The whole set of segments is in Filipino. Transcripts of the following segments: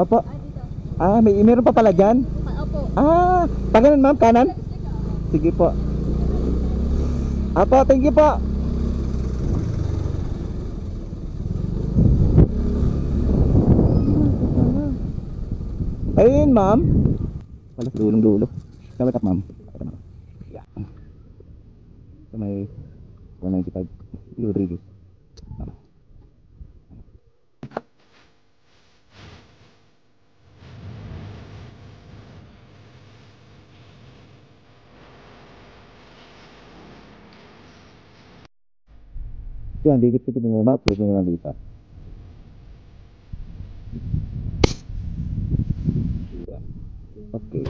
Opo. Meron pa pala dyan? Opo. Paganan ma'am, kanan? Sige po. Opo, thank you po. Ayun ma'am. Wala sa dulong dulo. Kawit up ma'am. Yeah. So may 195 Rodriguez. Yan, dikit-dikit yung map, pwede nyo nalita. Okay.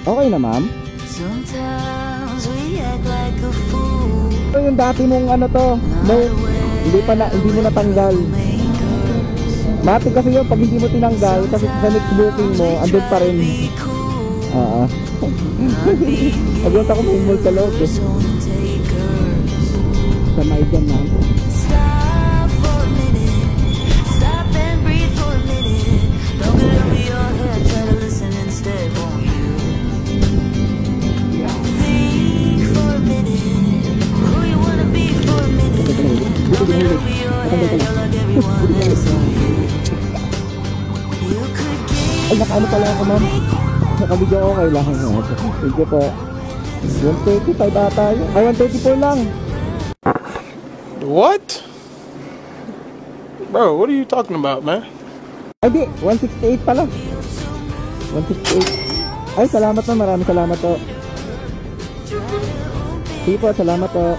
Okay na ma'am? Ito yung dati mong ano to, hindi mo natanggal. Mati kasi yun, pag hindi mo tinanggal, kasi sa next booking mo, andun pa rin. Agad ako may mall sa loob eh. Sa may dyan ma'am. Ay, nakaano pala ako ma'am. Nakabigyan ko kailangan mo. Thank you po. 135 ata yun. Ay, 134 lang. What? Bro, what are you talking about, man? Ay di, 168 pala. 168. Ay, salamat na. Maraming salamat po. Sige po, salamat po.